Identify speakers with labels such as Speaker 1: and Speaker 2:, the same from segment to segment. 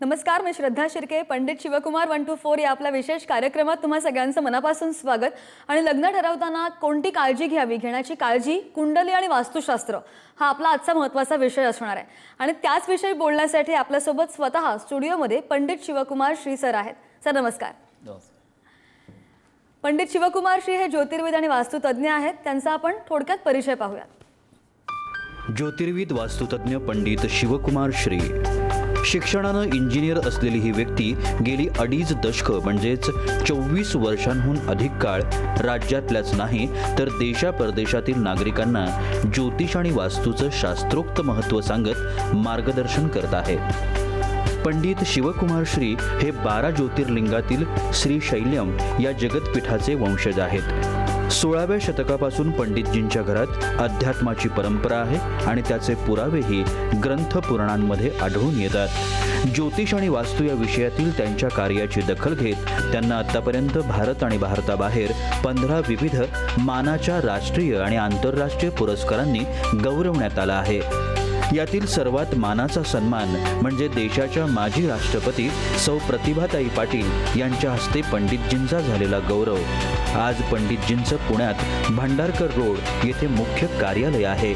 Speaker 1: नमस्कार, मी श्रद्धा शिर्के. पंडित शिवकुमार 124 या आपल्या विशेष कार्यक्रमात तुम्हा सगळ्यांचं मनापासून स्वागत. आणि लग्न ठरवताना कोणती काळजी घ्यावी, घेण्याची काळजी, कुंडली आणि वास्तुशास्त्र हा आपला आजचा महत्त्वाचा विषय असणार आहे. आणि त्याच विषयी बोलण्यासाठी आपल्यासोबत स्वतः स्टुडिओमध्ये पंडित शिवकुमार श्री सर आहेत. सर नमस्कार. पंडित शिवकुमार श्री हे ज्योतिर्विद आणि वास्तुतज्ञ आहेत. त्यांचा आपण थोडक्यात परिचय पाहूयात.
Speaker 2: ज्योतिर्विद वास्तुतज्ञ पंडित शिवकुमार श्री. शिक्षणानं इंजिनियर असलेली ही व्यक्ती गेली 2.5 दशकं म्हणजेच 24 वर्षांहून अधिक काळ राज्यातल्याच नाही तर देशापरदेशातील नागरिकांना ज्योतिष आणि वास्तूचं शास्त्रोक्त महत्त्व सांगत मार्गदर्शन करत आहे. पंडित शिवकुमार श्री हे 12 ज्योतिर्लिंगातील श्रीशैल्यम या जगतपीठाचे वंशज आहेत. 16व्या शतकापासून पंडितजींच्या घरात अध्यात्माची परंपरा आहे आणि त्याचे पुरावेही ग्रंथ पुराणांमध्ये आढळून येतात. ज्योतिष आणि वास्तू या विषयातील त्यांच्या कार्याची दखल घेत त्यांना आतापर्यंत भारत आणि भारताबाहेर 15 विविध मानाच्या राष्ट्रीय आणि आंतरराष्ट्रीय पुरस्कारांनी गौरवण्यात आलं आहे. यातील सर्वात मानाचा सन्मान म्हणजे देशाच्या माजी राष्ट्रपती सौ प्रतिभाताई पाटील यांच्या हस्ते पंडितजींचा झालेला गौरव. आज पंडितजींचं पुण्यात भांडारकर रोड येथे मुख्य कार्यालय आहे.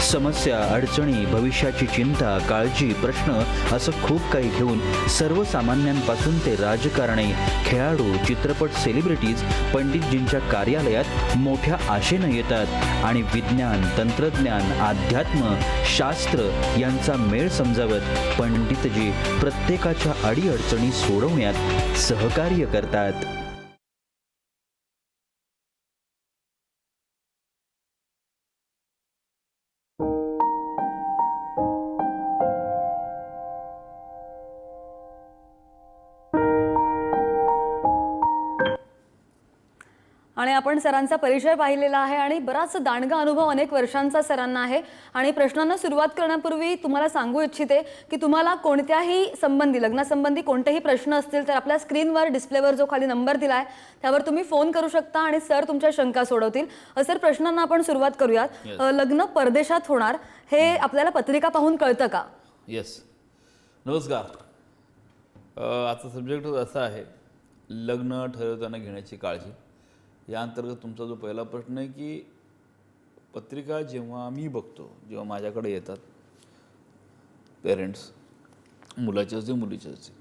Speaker 2: समस्या, अडचणी, भविष्याची चिंता, काळजी, प्रश्न असं खूप काही घेऊन सर्वसामान्यांपासून ते राजकारणी, खेळाडू, चित्रपट सेलिब्रिटीज पंडितजींच्या कार्यालयात मोठ्या आशेनं येतात आणि विज्ञान, तंत्रज्ञान, अध्यात्म, शास्त्र यांचा मेळ समजावत पंडितजी प्रत्येकाच्या अडीअडचणी सोडवण्यात सहकार्य करतात.
Speaker 1: आणि आपण सरांचा परिचय पाहिलेला आहे आणि बराच दांडगा अनुभव अनेक वर्षांचा सरांना आहे. आणि प्रश्नांना सुरुवात करण्यापूर्वी तुम्हाला सांगू इच्छिते की तुम्हाला कोणत्याही संबंधी, लग्नासंबंधी कोणतेही प्रश्न असतील तर आपल्या स्क्रीनवर, डिस्प्लेवर जो खाली नंबर दिला आहे त्यावर तुम्ही फोन करू शकता आणि सर तुमच्या शंका सोडवतील. सर, प्रश्नांना आपण सुरुवात करूयात. लग्न परदेशात होणार हे आपल्याला पत्रिका पाहून कळतं का?
Speaker 3: येस, नमस्कार. आजचा सब्जेक्ट असा आहे, लग्न ठरवताना घेण्याची काळजी. या अंतर्गत तुमचा जो पहिला प्रश्न आहे की पत्रिका जेव्हा मी बघतो, जेव्हा माझ्याकडे येतात पेरेंट्स, मुलाचे असते मुलीचे असते,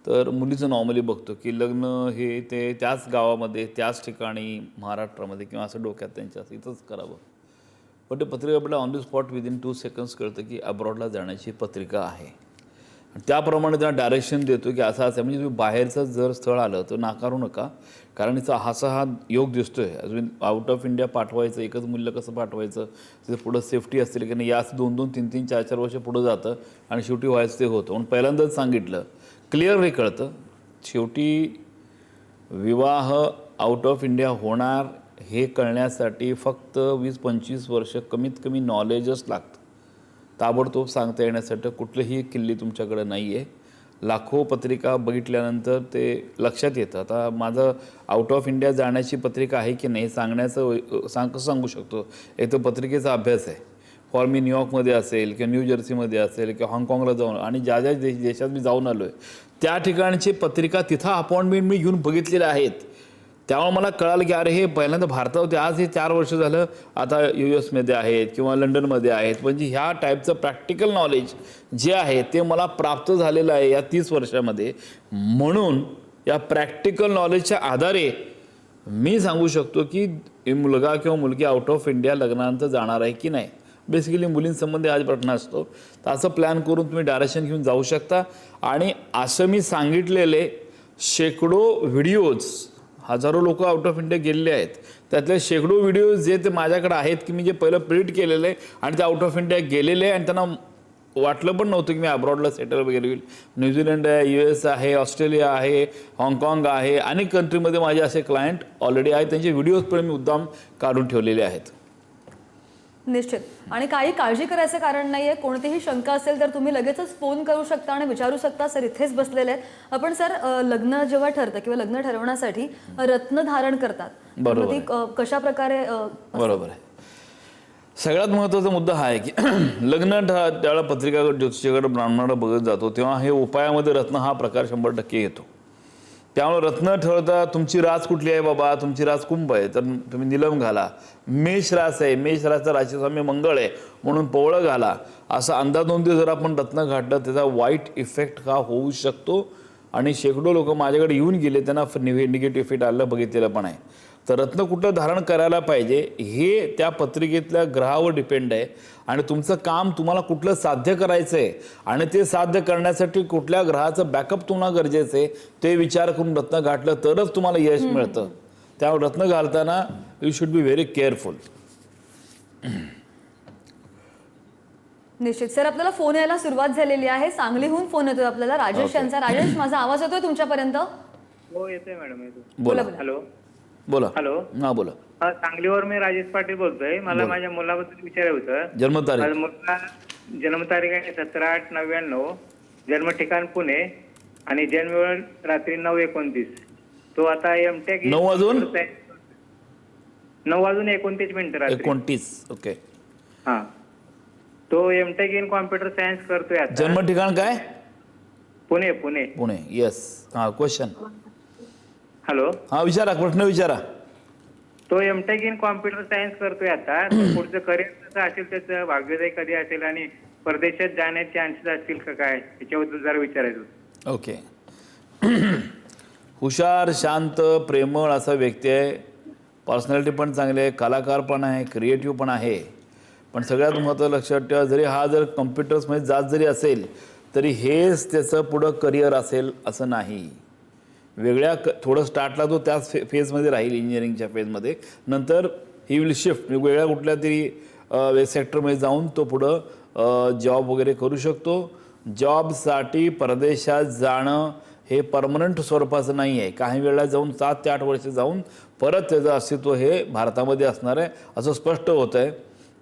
Speaker 3: तर मुलीचं नॉर्मली बघतो की लग्न हे ते त्याच गावामध्ये, त्याच ठिकाणी, महाराष्ट्रामध्ये किंवा असं डोक्यात त्यांच्या इथंच करावं. पण ते पत्रिका आपल्याला on the spot within 2 seconds कळतं की अब्रॉडला जाण्याची पत्रिका आहे. त्याप्रमाणे त्यांना डायरेक्शन देतो की असं असं, म्हणजे तुम्ही बाहेरचं जर स्थळ आलं तर नाकारू नका, कारण याचा हा योग दिसतोय. अजून आउट ऑफ इंडिया पाठवायचं, एकच मूल्य कसं पाठवायचं, तिथे पुढं सेफ्टी असतील की नाही, याच 2-2, 3-3, 4-4 वर्ष पुढं जातं आणि शेवटी व्हायचं ते होतं. म्हणून पहिल्यांदाच सांगितलं, क्लिअरली कळतं. शेवटी विवाह आउट ऑफ इंडिया होणार हे कळण्यासाठी फक्त 20-25 वर्ष कमीत कमी नॉलेजच लागतं. ताबडतोब सांगता येण्यासाठी कुठलीही किल्ली तुमच्याकडे नाही आहे. लाखो पत्रिका बघितल्यानंतर ते लक्षात येतं. आता माझं आउट ऑफ इंडिया जाण्याची पत्रिका आहे की नाही सांगण्याचं कसं सांगू शकतो? एक तर पत्रिकेचा अभ्यास आहे. फॉर मी न्यूयॉर्कमध्ये असेल किंवा न्यू जर्सीमध्ये असेल किंवा हाँगकाँगला जाऊन, आणि ज्या ज्या देशात मी जाऊन आलो आहे त्या ठिकाणची पत्रिका, तिथं अपॉइंटमेंट मी घेऊन बघितलेल्या आहेत. त्यामुळे मला कळालं की अरे हे पहिल्यांदा भारतात होते, आज हे 4 वर्ष झालं आता US आहेत किंवा लंडनमध्ये आहेत. म्हणजे ह्या टाईपचं प्रॅक्टिकल नॉलेज जे आहे ते मला प्राप्त झालेलं आहे या 30 वर्षामध्ये. म्हणून या प्रॅक्टिकल नॉलेजच्या आधारे मी सांगू शकतो की मुलगा किंवा मुलगी आउट ऑफ इंडिया लग्नानंतर जाणार आहे की नाही. बेसिकली मुलींसंबंधी आज प्रश्न असतो, तर असं प्लॅन करून तुम्ही डायरेक्शन घेऊन जाऊ शकता. आणि असं मी सांगितलेले शेकडो व्हिडिओज, हजारो लोक आउट ऑफ इंडिया गेलेले आहेत, त्यातले शेकडो व्हिडिओज जे ते माझ्याकडे आहेत की मी जे पहिलं प्रिंट केलेले आणि ते आउट ऑफ इंडिया गेलेले आणि त्यांना वाटलं पण नव्हतं की मी अब्रॉडला सेटल वगैरे होईल. न्यूझीलंड आहे, US आहे, ऑस्ट्रेलिया आहे, हाँगकाँग आहे, अनेक कंट्रीमध्ये माझे असे क्लायंट ऑलरेडी आहेत. त्यांचे व्हिडिओज पण मी मुद्दाम काढून ठेवलेले आहेत.
Speaker 1: निश्चित. आणि काही काळजी करायचं कारण नाहीये. कोणतीही शंका असेल तर तुम्ही लगेचच फोन करू शकता आणि विचारू शकता. सर इथेच बसलेले आहेत. आपण सर, लग्न जेव्हा ठरतं किंवा लग्न ठरवण्यासाठी रत्न धारण करतात, कशा प्रकारे?
Speaker 3: बरोबर आहे. सगळ्यात महत्त्वाचा मुद्दा हा आहे की लग्न त्यावेळेला पत्रिकाकडे ज्योतिषाकडे ब्राह्मणाकडे बघत जातो तेव्हा हे उपायामध्ये रत्न हा प्रकार 100% येतो. त्यामुळे रत्न ठरवता तुमची रास कुठली आहे बाबा, तुमची रास कुंभ आहे तर तुम्ही निलम घाला. मेष रास आहे, मेष रासचा राशीस्वामी मंगळ आहे म्हणून पवळं घाला. असा अंदाजोंदी जर आपण रत्न घातलं त्याचा वाईट इफेक्ट का होऊ शकतो. आणि शेकडो लोक माझ्याकडे येऊन गेले त्यांना निगेटिव्ह इफेक्ट आलं बघितलेलं पण आहे. तर रत्न कुठलं धारण करायला पाहिजे हे त्या पत्रिकेतल्या ग्रहावर डिपेंड आहे. आणि तुमचं काम तुम्हाला कुठलं साध्य करायचं आहे आणि ते साध्य करण्यासाठी कुठल्या ग्रहाचं बॅकअप तुम्हाला गरजेचं आहे ते विचार करून रत्न घातलं तरच तुम्हाला यश मिळतं. त्यामुळे रत्न घालताना you should be very careful.
Speaker 1: निश्चित सर, आपल्याला फोन यायला सुरुवात झालेली आहे. सांगलीहून फोन येतोय आपल्याला राजेश यांचा. राजेश, माझा आवाज येतोय तुमच्यापर्यंत?
Speaker 4: हो येतोय मॅडम, येतो.
Speaker 3: बोला
Speaker 4: हॅलो
Speaker 3: बोला.
Speaker 4: हॅलो
Speaker 3: हा बोला.
Speaker 4: सांगलीवर मी राजेश पाटील बोलतोय. मला माझ्या मुलाबद्दल विचारायचं होतं.
Speaker 3: जन्मतारीख
Speaker 4: माझा मुलगा जन्मतारीख आहे 17/8/99, जन्म ठिकाण पुणे आणि जन्मवेळ रात्री 9:29. तो आता एमटेक
Speaker 3: 9 वाजून
Speaker 4: 9:29 रात्री
Speaker 3: 29. ओके.
Speaker 4: हा, तो एमटेक इन कॉम्प्युटर सायन्स करतोय आता.
Speaker 3: जन्म ठिकाण काय?
Speaker 4: पुणे पुणे.
Speaker 3: पुणे. येस. हा, क्वेश्चन.
Speaker 4: हॅलो,
Speaker 3: हा विचारा, प्रश्न विचारा.
Speaker 4: तो एमटेक इन कॉम्प्युटर सायन्स करतोय आता. तर पुढचं करिअर कसं असेल, त्याचं भाग्योदय कधी असेल आणि परदेशात जाण्याचे चान्सेस असतील का काय, याच्याबद्दल जरा विचारायचं होतं.
Speaker 3: ओके. हुशार, शांत, प्रेमळ असा व्यक्ती आहे. पर्सनॅलिटी पण चांगली आहे, कलाकार पण आहे, क्रिएटिव्ह पण आहे. पण सगळ्यात महत्त्वाचं लक्षात ठेवा, जरी हा जर कम्प्युटर्समध्ये जात जरी असेल तरी हेच त्याचं पुढं करिअर असेल असं नाही. वेगळ्या थोडं स्टार्टला तो त्याच फेजमध्ये राहील, इंजिनिअरिंगच्या फेजमध्ये. नंतर ही विल शिफ्ट वेगळ्या कुठल्या तरी सेक्टरमध्ये जाऊन तो पुढं जॉब वगैरे करू शकतो. जॉबसाठी परदेशात जाणं हे परमनंट स्वरूपाचं नाही आहे. काही वेळेला जाऊन 7 ते 8 वर्ष जाऊन परत त्याचं अस्तित्व हे भारतामध्ये असणार आहे असं स्पष्ट होतं आहे.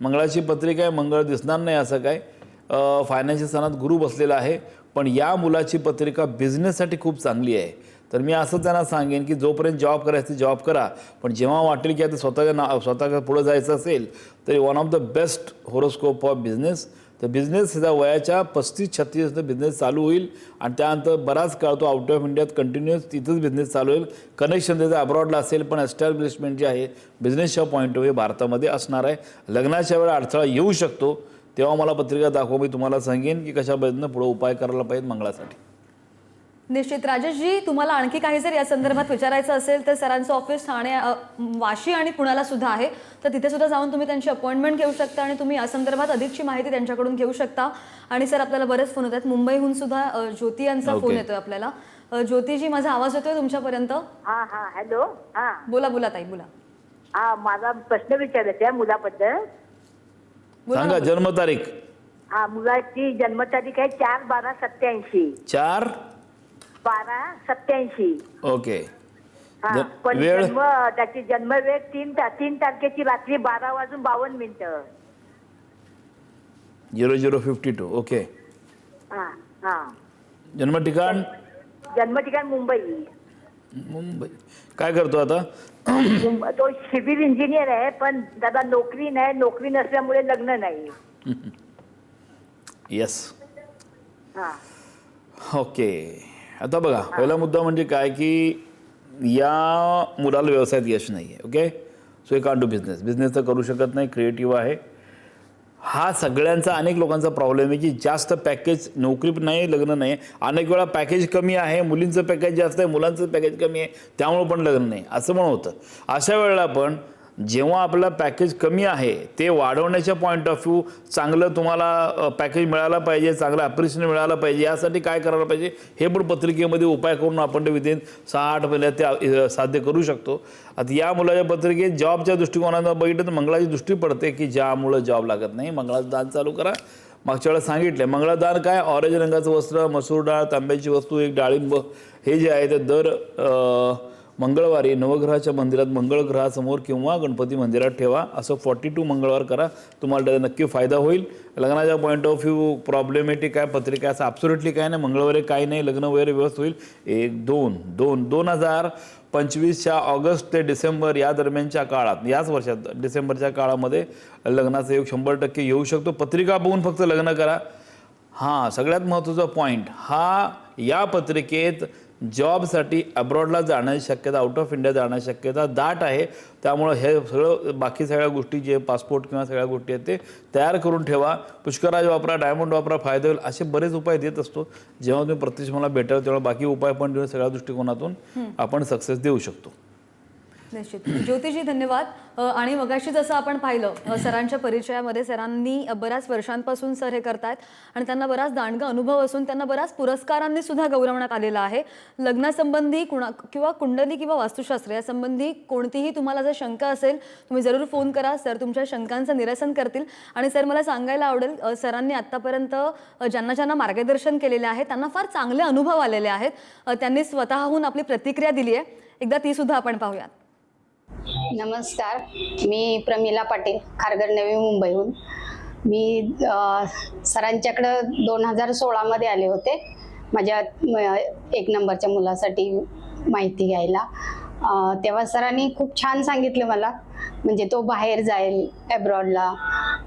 Speaker 3: मंगळाची पत्रिका आहे, मंगळ दिसणार नाही असं काय. फायनान्शियल स्थानात गुरु बसलेला आहे. पण या मुलाची पत्रिका बिझनेससाठी खूप चांगली आहे. तर मी असं त्यांना सांगेन की जोपर्यंत जॉब करायचं जॉब करा, पण जेव्हा वाटेल की आता स्वतःच्या पुढं जायचं असेल तरी one of the best horoscope of business. तर बिझनेस ह्याचा वयाच्या 35-36 बिझनेस चालू होईल आणि त्यानंतर बराच काळ तो आउट ऑफ इंडियात कंटिन्युअस तिथंच बिझनेस चालू होईल. कनेक्शन त्याचं अब्रॉडला असेल पण एस्टॅब्लिशमेंट जी आहे बिझनेसच्या पॉईंट ऑफ व्ह्यू भारतामध्ये असणार आहे. लग्नाच्या वेळा अडथळा येऊ शकतो, तेव्हा मला पत्रिका दाखवा, मी तुम्हाला सांगेन की कशा पद्धतीनं पुढे उपाय करायला पाहिजे मंगळासाठी.
Speaker 1: निश्चित. राजेशजी, तुम्हाला आणखी काही जर या संदर्भात विचारायचं असेल तर सरांचं ऑफिस ठाणे, वाशी आणि पुण्याला सुद्धा आहे. तर तिथे सुद्धा जाऊन तुम्ही त्यांची अपॉइंटमेंट घेऊ शकता आणि तुम्ही या संदर्भात अधिकची माहिती त्यांच्याकडून घेऊ शकता. आणि सर, आपल्याला बरेच फोन येतात. मुंबईहून सुद्धा ज्योती यांचा फोन येतोय आपल्याला. ज्योतीजी, माझा आवाज येतोय तुमच्यापर्यंत?
Speaker 5: हा हा, हॅलो. हा
Speaker 1: बोला बोला ताई, बोला.
Speaker 5: हा, माझा प्रश्न विचारायचा आहे मुलाबद्दल.
Speaker 1: बोला
Speaker 3: सांगा
Speaker 1: ना.
Speaker 3: जन्मतारीख.
Speaker 5: हा, मुलाची जन्मतारीख आहे 4/12/87.
Speaker 3: 4/12/87. ओके.
Speaker 5: हा, पण
Speaker 3: वेळ?
Speaker 5: त्याची जन्मवेळ 3 तारखेची रात्री 12:52.
Speaker 3: 0052. ओके.
Speaker 5: हा हा.
Speaker 3: जन्म ठिकाण?
Speaker 5: जन्म ठिकाण मुंबई.
Speaker 3: मुंबई. काय करतो आता?
Speaker 5: तो सिव्हिल इंजिनियर आहे, पण दादा नोकरी नाही. नोकरी नसल्यामुळे लग्न नाही.
Speaker 3: येस.
Speaker 5: हा.
Speaker 3: ओके. आता बघा, पहिला मुद्दा म्हणजे काय की या मुलाला व्यवसायात यश नाही आहे. ओके. सो हे कांट डू बिझनेस. बिझनेस तर करू शकत नाही, क्रिएटिव्ह आहे. हा सगळ्यांचा, अनेक लोकांचा प्रॉब्लेम आहे की जास्त पॅकेज, नोकरी पण नाही, लग्न नाही. अनेक वेळा पॅकेज कमी आहे, मुलींचं पॅकेज जास्त आहे, मुलांचं पॅकेज कमी आहे, त्यामुळं पण लग्न नाही असं पण होतं. अशा वेळेला पण जेव्हा आपला पॅकेज कमी आहे ते वाढवण्याच्या पॉईंट ऑफ व्ह्यू चांगलं तुम्हाला पॅकेज मिळायला पाहिजे, चांगलं ॲप्रिशिएशन मिळालं पाहिजे, यासाठी काय करायला पाहिजे हे पण पत्रिकेमध्ये उपाय करून आपण ते विदिन 6-8 महिन्यात ते साध्य करू शकतो. आता या मुलाच्या पत्रिकेत जॉबच्या दृष्टिकोनानं बघितलं तर मंगळाची दृष्टी पडते की ज्यामुळं जॉब लागत नाही. मंगळाचं दान चालू करा. मागच्या वेळेला सांगितलं आहे मंगळादान काय, ऑरेंज रंगाचं वस्त्र, मसूर डाळ, तांब्याची वस्तू, एक डाळिंब, हे जे आहे ते दर मंगळवारी नवग्रहाच्या मंदिरात मंगळ ग्रहासमोर किंवा गणपती मंदिरात ठेवा. असं 42 मंगळवार करा, तुम्हाला त्याचा नक्की फायदा होईल. लग्नाच्या पॉईंट ऑफ व्ह्यू प्रॉब्लेमॅटिक काय पत्रिका असं ॲब्सोल्युटली काय नाही, मंगळवारी काही नाही, लग्न वगैरे व्यवस्थित होईल. 2025च्या ऑगस्ट ते डिसेंबर या दरम्यानच्या काळात, याच वर्षात डिसेंबरच्या काळामध्ये लग्नाचा योग 100% येऊ शकतो. पत्रिका बघून फक्त लग्न करा. हां, सगळ्यात महत्त्वाचा पॉईंट हा, या पत्रिकेत जॉबसाठी अब्रॉडला जाण्याची शक्यता, आउट ऑफ इंडिया जाण्याची शक्यता दाट आहे. त्यामुळं हे सगळं बाकी सगळ्या गोष्टी जे पासपोर्ट किंवा सगळ्या गोष्टी आहेत ते तयार करून ठेवा. पुष्कराज वापरा, डायमंड वापरा, फायदा होईल, असे बरेच उपाय देत असतो. जेव्हा तुम्ही प्रत्यक्ष मला भेटाल तेव्हा बाकी उपाय पण देऊन सगळ्या दृष्टिकोनातून आपण सक्सेस देऊ शकतो.
Speaker 1: निश्चित. ज्योतिषी धन्यवाद. आणि मगाशी जसं आपण पाहिलं सरांच्या परिचयामध्ये, सरांनी बऱ्याच वर्षांपासून सर हे करतायत आणि त्यांना बराच दांडगा अनुभव असून त्यांना बऱ्याच पुरस्कारांनी सुद्धा गौरवण्यात आलेला आहे. लग्नासंबंधी किंवा कुंडली किंवा वास्तुशास्त्र यासंबंधी कोणतीही तुम्हाला जर शंका असेल, तुम्ही जरूर फोन करा. सर तुमच्या शंकांचं निरसन करतील. आणि सर, मला सांगायला आवडेल, सरांनी आत्तापर्यंत ज्यांना ज्यांना मार्गदर्शन केलेले आहे त्यांना फार चांगले अनुभव आलेले आहेत. त्यांनी स्वतःहून आपली प्रतिक्रिया दिली आहे. एकदा ती सुद्धा आपण पाहूयात.
Speaker 6: नमस्कार, मी प्रमिला पाटील, खारघर नवी मुंबईहून. मी सरांच्याकडं 2016मध्ये आले होते माझ्या 1 नंबरच्या मुलासाठी माहिती घ्यायला. तेव्हा सरांनी खूप छान सांगितलं मला, म्हणजे तो बाहेर जाईल ॲब्रॉडला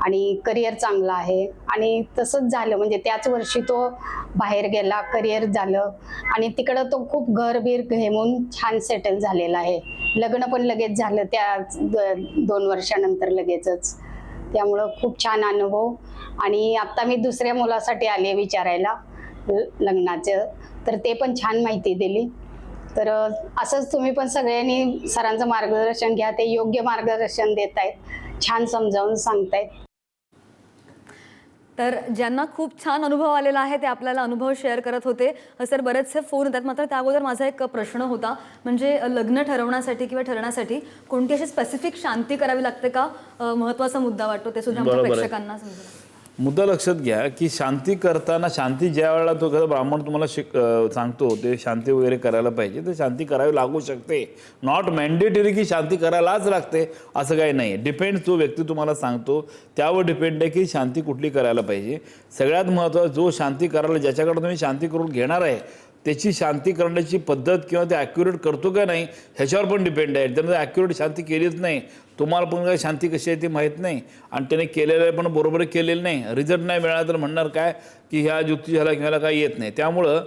Speaker 6: आणि करिअर चांगलं आहे. आणि तसंच झालं, म्हणजे त्याच वर्षी तो बाहेर गेला, करिअर झालं आणि तिकडं तो खूप घरबीर घेऊन छान सेटल झालेला आहे. लग्न पण लगेच झालं त्या 2 वर्षानंतर लगेचच. त्यामुळं खूप छान अनुभव. आणि आत्ता मी दुसऱ्या मुलासाठी आले विचारायला लग्नाचं, तर ते पण छान माहिती दिली. तर असंच तुम्ही पण सगळ्यांनी सरांचं मार्गदर्शन घ्या. ते योग्य मार्गदर्शन देत आहेत, छान समजावून सांगतायत.
Speaker 1: तर ज्यांना खूप छान अनुभव आलेला आहे ते आपल्याला अनुभव शेअर करत होते. सर, बरेचसे फोन येतात. मात्र त्या अगोदर माझा एक प्रश्न होता, म्हणजे लग्न ठरवण्यासाठी किंवा ठरण्यासाठी कोणती अशी स्पेसिफिक शांती करावी लागते का? महत्त्वाचा मुद्दा वाटतो, ते सुद्धा आमच्या
Speaker 3: बरोबर आहे.
Speaker 1: प्रेक्षकांना समजेल.
Speaker 3: मुद्दा लक्षात घ्या की शांती करताना, शांती ज्या वेळेला तो एखादा ब्राह्मण तुम्हाला सांगतो ते शांती वगैरे करायला पाहिजे, तर शांती करावी लागू शकते. नॉट मॅन्डेटरी की शांती करायलाच लागते असं काही नाही. डिपेंड, जो व्यक्ती तुम्हाला सांगतो त्यावर डिपेंड आहे की शांती कुठली करायला पाहिजे. सगळ्यात महत्त्वाचं, जो शांती करायला, ज्याच्याकडे तुम्ही शांती करून घेणार आहे त्याची शांती करण्याची पद्धत किंवा ते ॲक्युरेट करतो का नाही ह्याच्यावर पण डिपेंड आहे. त्यानं ॲक्युरेट शांती केलीच नाही, तुम्हाला पण काय शांती कशी आहे ती माहीत नाही आणि त्याने केलेलं पण बरोबर केलेलं नाही, रिझल्ट नाही मिळाला तर म्हणणार काय की ह्या ज्योतिषाला घ्यायला काही येत नाही. त्यामुळं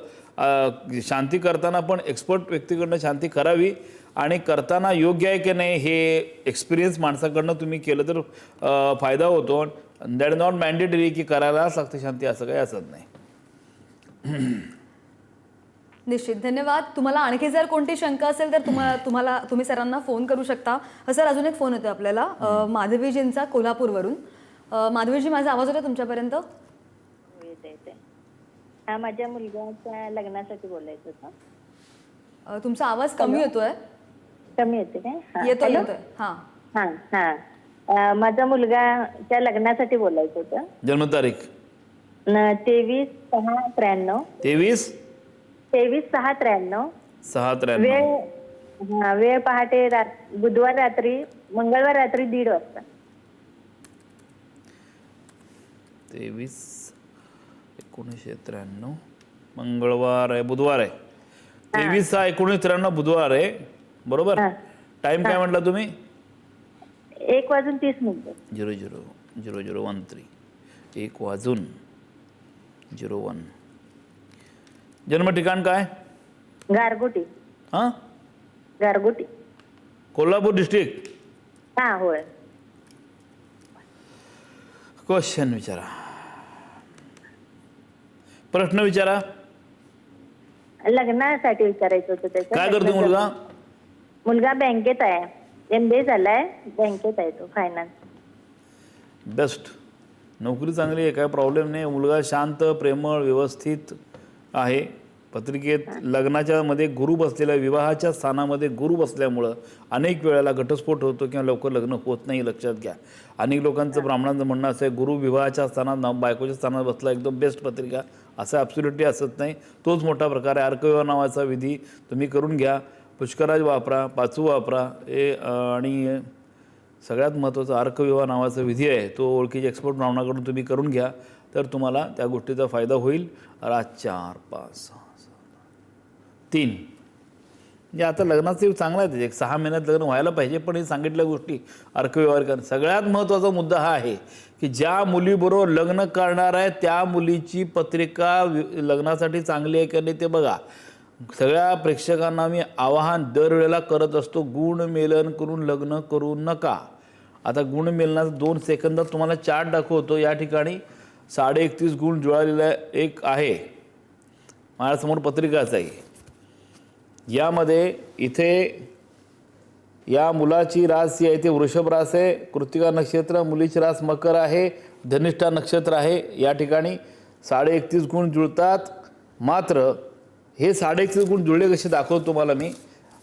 Speaker 3: शांती करताना पण एक्सपर्ट व्यक्तीकडनं शांती करावी आणि करताना योग्य आहे की नाही हे एक्सपिरियन्स माणसाकडनं तुम्ही केलं तर फायदा होतो. दॅट इज नॉट मॅन्डेटरी की करायलाच लागते शांती, असं काही असत नाही.
Speaker 1: निश्चित. धन्यवाद. तुम्हाला आणखी जर कोणती शंका असेल तर तुम्ही सरांना फोन करू शकता. सर, अजून एक फोन येतो आपल्याला माधवीजींचा कोल्हापूरवरून. माधवीजी, माझा आवाज होता तुमच्यापर्यंत?
Speaker 7: हा, माझ्या मुलग्याच्या लग्नासाठी बोलायचं होतं.
Speaker 1: तुमचा आवाज कमी येतोय.
Speaker 7: कमी येते काय?
Speaker 1: येतोय.
Speaker 7: हा हा. माझ्या मुलगाच्या लग्नासाठी बोलायचं होतं.
Speaker 3: जन्मतारीख
Speaker 7: 23/6/93.
Speaker 3: 23/6/93.
Speaker 7: वेळ पहाटे, बुधवार रात्री, मंगळवार रात्री 1:30 वाजता.
Speaker 3: 23/1993 मंगळवार आहे, बुधवार आहे. 23/6/1993 बुधवार आहे, बरोबर. टाइम काय म्हटला तुम्ही?
Speaker 7: 1:30
Speaker 3: 00:0013 1:01. जन्म ठिकाण काय?
Speaker 7: गारगोटी.
Speaker 3: हां,
Speaker 7: गारगोटी,
Speaker 3: कोल्हापूर डिस्ट्रिक्ट.
Speaker 7: हा होय.
Speaker 3: क्वेश्चन विचारा, प्रश्न विचारा.
Speaker 7: लग्नासाठी विचारायचं होतं त्याचं.
Speaker 3: काय करतो मुलगा?
Speaker 7: मुलगा बँकेत आहे, MBA झालाय, बँकेत आहे तो, फायनान्स.
Speaker 3: बेस्ट, नोकरी चांगली आहे, काय प्रॉब्लेम नाही. मुलगा शांत, प्रेमळ, व्यवस्थित आहे. पत्रिकेत लग्नाच्या मध्ये गुरु बसलेल्या, विवाहाच्या स्थानामध्ये गुरु बसल्यामुळं अनेक वेळेला घटस्फोट होतो किंवा लवकर लग्न होत नाही, लक्षात घ्या. अनेक लोकांचं, ब्राह्मणांचं म्हणणं असं आहे गुरु विवाहाच्या स्थानात, बायकोच्या स्थानात बसला, एकदम बेस्ट पत्रिका. असं ॲब्सोल्युटली असत नाही, तोच मोठा प्रकार आहे. अर्कविवाह नावाचा विधी तुम्ही करून घ्या. पुष्कराज वापरा, पाचू वापरा. आणि सगळ्यात महत्त्वाचं अर्कविवाह नावाचा विधी आहे, तो ओळखीच्या एक्सपर्ट ब्राह्मणाकडून तुम्ही करून घ्या, तर तुम्हाला त्या गोष्टीचा फायदा होईल. 4, 5, 6, 3 म्हणजे आता लग्नाचं चांगलं आहे, त्याचे 6 महिन्यात लग्न व्हायला पाहिजे. पण हे सांगितल्या गोष्टी अर्कव्यवहार करणं. सगळ्यात महत्त्वाचा मुद्दा हा आहे की ज्या मुलीबरोबर लग्न करणार आहे त्या मुलीची पत्रिका लग्नासाठी चांगली आहे का नाही ते बघा. सगळ्या प्रेक्षकांना मी आवाहन दरवेळेला करत असतो, गुणमेलन करून लग्न करू नका. आता गुणमेलनाचं 2 सेकंदात तुम्हाला चार्ट दाखवतो. या ठिकाणी 31.5 गुण जुळालेला एक आहे, माझ्यासमोर पत्रिकाच आहे. यामध्ये इथे या मुलाची रास जी आहे ती वृषभ रास आहे, कृत्तिका नक्षत्र, मुलीची रास मकर आहे, धनिष्ठा नक्षत्र आहे. या ठिकाणी 31.5 गुण जुळतात. मात्र हे 31.5 गुण जुळले कसे दाखवतो तुम्हाला मी.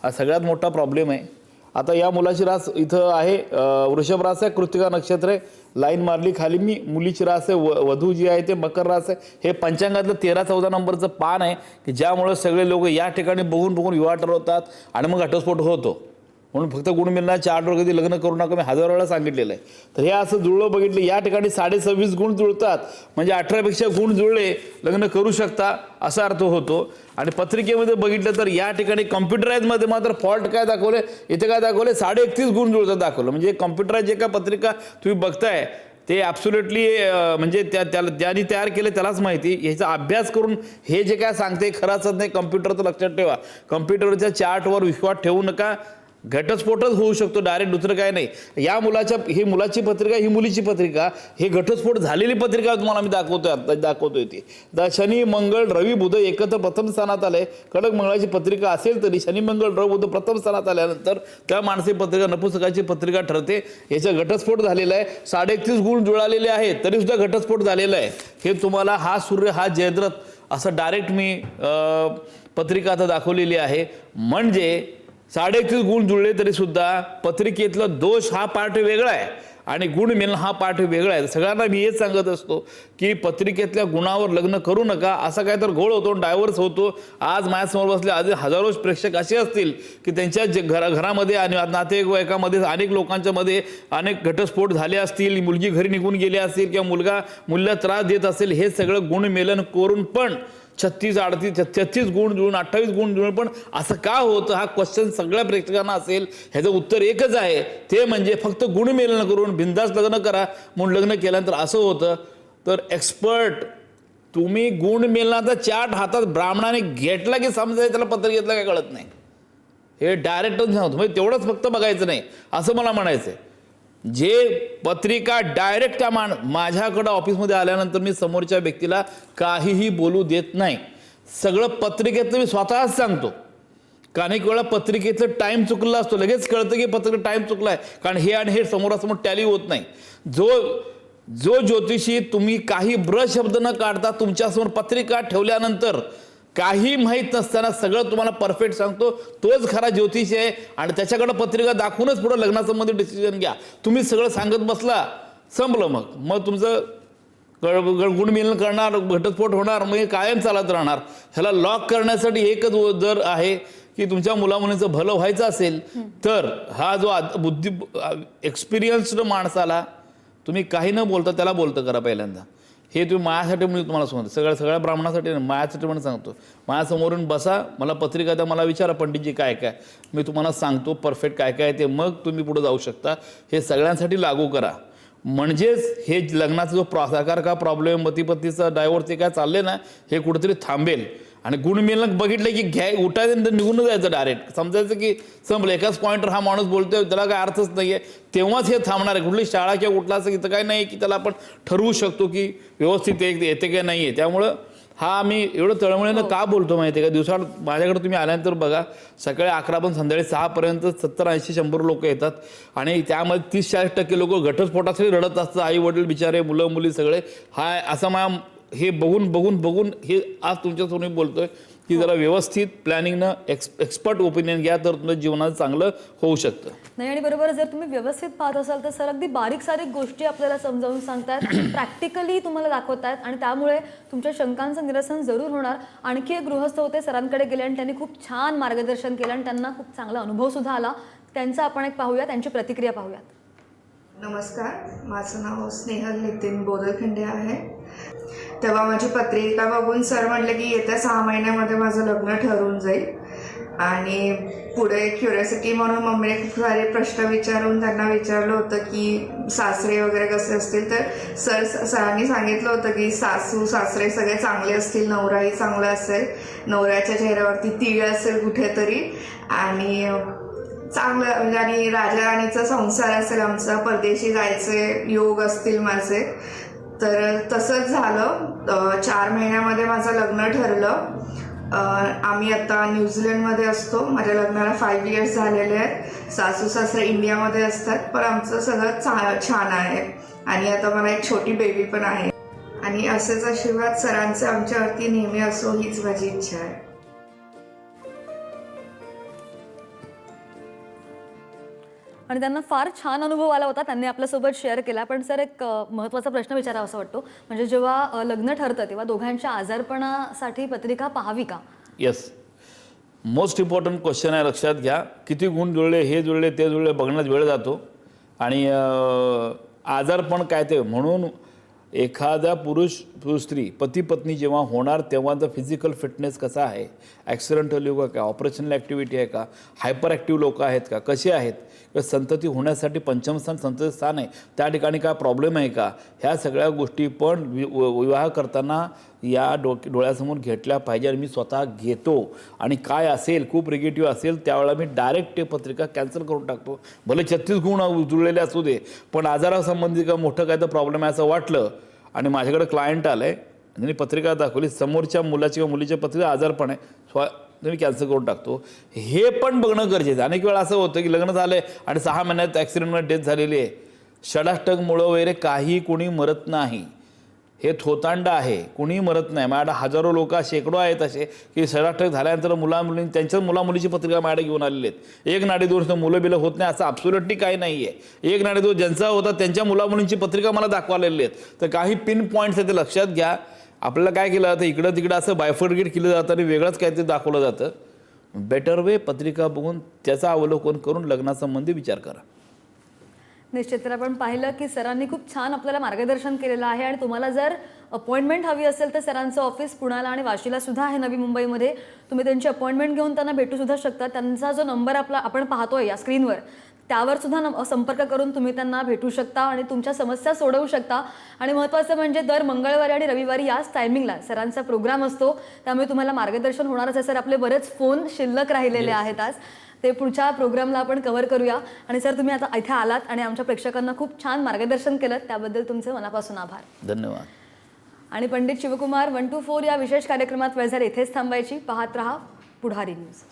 Speaker 3: हा सगळ्यात मोठा प्रॉब्लेम आहे. आता या मुलाची रास इथं आहे, वृषभ रास आहे, कृत्तिका नक्षत्र आहे, लाईन मारली खाली मी. मुलीची रास आहे, वधू जी आहे ते मकर रास आहे. हे पंचांगातलं 13-14 नंबरचं पान आहे की ज्यामुळं सगळे लोक या ठिकाणी बघून विवाह ठरवतात आणि मग घटस्फोट होतो. म्हणून फक्त गुणमेलना चार्टवर कधी लग्न करू नका, मी 1000 वेळा सांगितलेलं आहे. तर हे असं जुळलं बघितलं, या ठिकाणी 26.5 गुण जुळतात, म्हणजे 18पेक्षा गुण जुळले लग्न करू शकता असा अर्थ होतो. आणि पत्रिकेमध्ये बघितलं तर या ठिकाणी कॉम्प्युटराईजमध्ये मात्र फॉल्ट काय दाखवले, इथे काय दाखवले 31.5 गुण जुळतात दाखवलं. म्हणजे कॉम्प्युटराईज जे काय पत्रिका तुम्ही बघताय ते ॲब्सोल्युटली म्हणजे ज्यांनी तयार केले त्यालाच माहिती. ह्याचा अभ्यास करून हे जे काय सांगते खरंच नाही. कॉम्प्युटरचं लक्षात ठेवा, कॉम्प्युटरच्या चार्टवर विश्वास ठेवू नका. घटस्फोटच होऊ शकतो डायरेक्ट, दुसरं काय नाही. या ही मुलाची पत्रिका, ही मुलीची पत्रिका, हे घटस्फोट झालेली पत्रिका तुम्हाला मी दाखवतोय ती. शनी मंगळ रवी बुध एकत्र प्रथम स्थानात आले. कडक मंगळाची पत्रिका असेल तरी शनी मंगळ रवी बुध प्रथम स्थानात आल्यानंतर त्या माणसाची पत्रिका नपुंसकाची पत्रिका ठरते. याचा घटस्फोट झालेला आहे. 31.5 गुण जुळालेले आहेत तरी सुद्धा घटस्फोट झालेला आहे. हे तुम्हाला हा सूर्य हा जयद्रथ असं डायरेक्ट मी पत्रिका आता दाखवलेली आहे. म्हणजे 31.5 गुण जुळले तरी सुद्धा पत्रिकेतला दोष हा पार्ट वेगळा आहे आणि गुणमेलन हा पार्ट वेगळा आहे. सगळ्यांना मी हेच सांगत असतो की पत्रिकेतल्या गुणावर लग्न करू नका. असा काय तर घोळ होतो, डायव्हर्स होतो. आज माझ्यासमोर बसले आज हजारो प्रेक्षक असे असतील की त्यांच्या घरामध्ये आणि नातेवाईकामध्ये अनेक लोकांच्या मध्ये अनेक घटस्फोट झाले असतील, मुलगी घरी निघून गेली असेल किंवा मुलगा त्रास देत असेल. हे सगळं गुणमेलन करून पण 36 गुण जुळून 28 गुण जुळून पण असं का होतं, हा क्वेश्चन सगळ्या प्रेक्षकांना असेल. ह्याचं उत्तर एकच आहे, ते म्हणजे फक्त गुणमेलन करून बिंदास लग्न करा म्हणून लग्न केल्यानंतर असं होतं. तर एक्सपर्ट तुम्ही गुणमेलनाचा चार्ट हातात ब्राह्मणाने घेतला की समजायचं त्याला पत्र घेतलं काय कळत नाही. हे डायरेक्टच सांगतो, म्हणजे तेवढंच फक्त बघायचं नाही असं मला म्हणायचं आहे. जे पत्रिका डायरेक्ट त्या माझ्याकडं ऑफिसमध्ये आल्यानंतर मी समोरच्या व्यक्तीला काहीही बोलू देत नाही. सगळं पत्रिकेतलं मी स्वतःच सांगतो. कारण एक वेळा पत्रिकेचं टाईम चुकला असतो, लगेच कळतं की पत्रिकेत टाईम चुकला आहे, कारण हे आणि हे समोरासमोर टॅली होत नाही. जो ज्योतिषी तुम्ही काही ब्रश शब्द न काढता तुमच्यासमोर पत्रिका ठेवल्यानंतर काही माहीत नसताना सगळं तुम्हाला परफेक्ट सांगतो, तोच खरा ज्योतिषी आहे. आणि त्याच्याकडे पत्रिका दाखवूनच पुढे लग्नासंबंधी डिसिजन घ्या. तुम्ही सगळं सांगत बसला, संपलं. मग तुमचं गुणमेलन करणार, घटस्फोट होणार, मग हे कायम चालत राहणार. ह्याला लॉक करण्यासाठी एकच दर आहे की तुमच्या मुलामुलींचं भलं व्हायचं असेल तर हा जो एक्सपिरियन्स्ड माणसाला तुम्ही काही न बोलता त्याला बोलतं करा पहिल्यांदा. हे तुम्ही माझ्यासाठी म्हणजे तुम्हाला सांगतो, सगळ्या ब्राह्मणासाठी माझ्यासाठी म्हणून सांगतो. माझ्यासमोरून बसा, मला पत्रिका द्या, मला विचारा पंडितजी काय काय, मी तुम्हाला सांगतो परफेक्ट काय काय ते, मग तुम्ही पुढे जाऊ शकता. हे सगळ्यांसाठी लागू करा. म्हणजेच हे लग्नाचा जो प्रकार का प्रॉब्लेम, मतीपतीचा डायव्होर्स ते काय चालले ना, हे कुठेतरी थांबेल. आणि गुणमेलन बघितलं की उठायचं निघून जायचं, डायरेक्ट समजायचं की संपलं. एकाच पॉईंटवर हा माणूस बोलतोय, त्याला काय अर्थच नाही आहे, तेव्हाच हे थांबणार आहे. कुठली शाळा किंवा कुठला असं इथं काय नाही की त्याला आपण ठरवू शकतो की व्यवस्थित येते काय नाही आहे. त्यामुळं हा मी एवढं तळमळीनं का बोलतो माहिती आहे का, दिवसात माझ्याकडे तुम्ही आल्यानंतर बघा, सकाळी 11 पण संध्याकाळी 6 पर्यंत 70-80-100 लोक येतात. आणि त्यामध्ये 30-40% लोक घटस्फोटासाठी रडत असतात. आई वडील बिचारे, मुलं मुली सगळे. हा असा माझ्या हे बघून हे आज तुमच्यासमोर मी बोलतोय की जरा व्यवस्थित प्लॅनिंगनं एक्सपर्ट ओपिनियन घ्या तर तुमचं जीवनात चांगलं होऊ शकतं.
Speaker 1: नाही आणि बरोबर जर तुम्ही व्यवस्थित पाहत असाल तर सर अगदी बारीक सारीक गोष्टी आपल्याला समजावून सांगतायत, प्रॅक्टिकली तुम्हाला दाखवतायत आणि त्यामुळे तुमच्या शंकांचं निरसन जरूर होणार. आणखी एक गृहस्थ होते, सरांकडे गेले आणि त्यांनी खूप छान मार्गदर्शन केलं आणि त्यांना खूप चांगला अनुभव सुद्धा आला. त्यांचा आपण एक पाहूया, त्यांची प्रतिक्रिया पाहूयात.
Speaker 8: नमस्कार, माझं नाव स्नेहल नितीन बोदलखिंडे आहे. तेव्हा माझी पत्रिका बघून सर म्हटले की येत्या 6 महिन्यामध्ये माझं लग्न ठरून जाईल. आणि पुढे क्युरियोसिटी म्हणून मम्मीने खूप सारे प्रश्न विचारून त्यांना विचारलं होतं की सासरे वगैरे कसे असतील. तर सरांनी सांगितलं होतं की सासू सासरे सगळे चांगले असतील, नवराही चांगला असेल, नवऱ्याच्या चेहऱ्यावरती तीळ असेल कुठेतरी, आणि चांगलं म्हणजे आणि राजा राणीचा संसार असेल आमचा, परदेशी जायचे योग असतील माझे. तर तसंच झालं. 4 महिन्यामध्ये माझं लग्न ठरलं. आम्ही आता न्यूझीलंडमध्ये असतो. माझ्या लग्नाला 5 इयर्स झालेले आहेत. सासू सासरे इंडियामध्ये असतात, पण आमचं सगळं छान आहे. आणि आता मला एक छोटी बेबी पण आहे. आणि असेच आशीर्वाद सरांचे आमच्यावरती नेहमी असो हीच माझी इच्छा आहे.
Speaker 1: आणि त्यांना फार छान अनुभव आला होता, त्यांनी आपल्यासोबत शेअर केला. पण सर एक महत्त्वाचा प्रश्न विचारावा असं वाटतो, म्हणजे जेव्हा लग्न ठरतं तेव्हा दोघांच्या आजारपणासाठी पत्रिका पाहावी का?
Speaker 3: येस, मोस्ट इम्पॉर्टंट क्वेश्चन आहे. लक्षात घ्या, किती गुण जुळले, हे जुळले, ते जुळले बघण्यात वेळ जातो. आणि आजारपण काय ते म्हणून एखाद्या पुरुष स्त्री पती पत्नी जेव्हा होणार तेव्हाचा फिजिकल फिटनेस कसा आहे, ॲक्सिडेंटल योग का, ऑपरेशनल ॲक्टिव्हिटी आहे का, हायपर ॲक्टिव्ह लोक आहेत का, कसे आहेत, किंवा संतती होण्यासाठी पंचम स्थान संतती स्थान आहे त्या ठिकाणी काय प्रॉब्लेम आहे का, ह्या सगळ्या गोष्टी पण विवाह करताना या डोळ्यासमोर घेतल्या पाहिजे. आणि मी स्वतः घेतो. आणि काय असेल खूप निगेटिव्ह असेल त्यावेळेला मी डायरेक्ट ते पत्रिका कॅन्सल करून टाकतो. भले 36 गुण जुळलेले असू दे, पण आजारासंबंधी का मोठं काय तर प्रॉब्लेम आहे असं वाटलं आणि माझ्याकडे क्लायंट आलं आहे, त्यांनी पत्रिका दाखवली, समोरच्या मुलाची किंवा मुलीच्या पत्रिका आजारपण आहे, मी कॅन्सल करून टाकतो. हे पण बघणं गरजेचं आहे. अनेक वेळा असं होतं की लग्न झालं आहे आणि 6 महिन्यात ॲक्सिडेंटमध्ये डेथ झालेली आहे. षडाष्टकमुळं वगैरे काही कोणी मरत नाही. हे थोतांड आहे, कुणीही मरत नाही. माझ्याकडे हजारो लोक शेकडो आहेत असे की षडाष्टक झाल्यानंतर मुलामुलींनी त्यांच्याच मुलामुलीची पत्रिका माझ्याकडे घेऊन आलेले आहेत. एक नाडीदोष मुलं बिलं होत नाही असं ॲब्सोल्युटली काही नाही आहे. एक नाडीदोष ज्यांचा होता त्यांच्या मुलामुलींची पत्रिका मला दाखवलेली आहेत. तर काही पिन पॉईंट्स आहेत ते लक्षात घ्या. आपल्याला काय केलं जातं, इकडं तिकडं असं बायफर्गेट केलं जातं आणि वेगळंच काय ते दाखवलं जातं. बेटर वे पत्रिका बघून त्याचा अवलोकन करून लग्नासंबंधी विचार करा.
Speaker 1: निश्चित. तर आपण पाहिलं की सरांनी खूप छान आपल्याला मार्गदर्शन केलेलं आहे. आणि तुम्हाला जर अपॉइंटमेंट हवी असेल तर सरांचं ऑफिस पुण्याला आणि वाशीला सुद्धा आहे, नवी मुंबईमध्ये. तुम्ही त्यांची अपॉइंटमेंट घेऊन त्यांना भेटू सुद्धा शकता. त्यांचा जो नंबर आपण पाहतोय या स्क्रीनवर त्यावर सुद्धा संपर्क करून तुम्ही त्यांना भेटू शकता आणि तुमच्या समस्या सोडवू शकता. आणि महत्त्वाचं म्हणजे दर मंगळवारी आणि रविवारी याच टायमिंगला सरांचा प्रोग्राम असतो, त्यामुळे तुम्हाला मार्गदर्शन होणारच आहे. सर, आपले बरेच फोन शिल्लक राहिलेले आहेत आज, ते पुढच्या प्रोग्रामला आपण कव्हर करूया. आणि सर, तुम्ही आता इथे आलात आणि आमच्या प्रेक्षकांना खूप छान मार्गदर्शन केलं, त्याबद्दल तुमचे मनापासून आभार.
Speaker 3: धन्यवाद.
Speaker 1: आणि पंडित शिवकुमार 1 to 4 या विशेष कार्यक्रमात वेळ झाली इथेच थांबायची. पाहत रहा पुढारी न्यूज.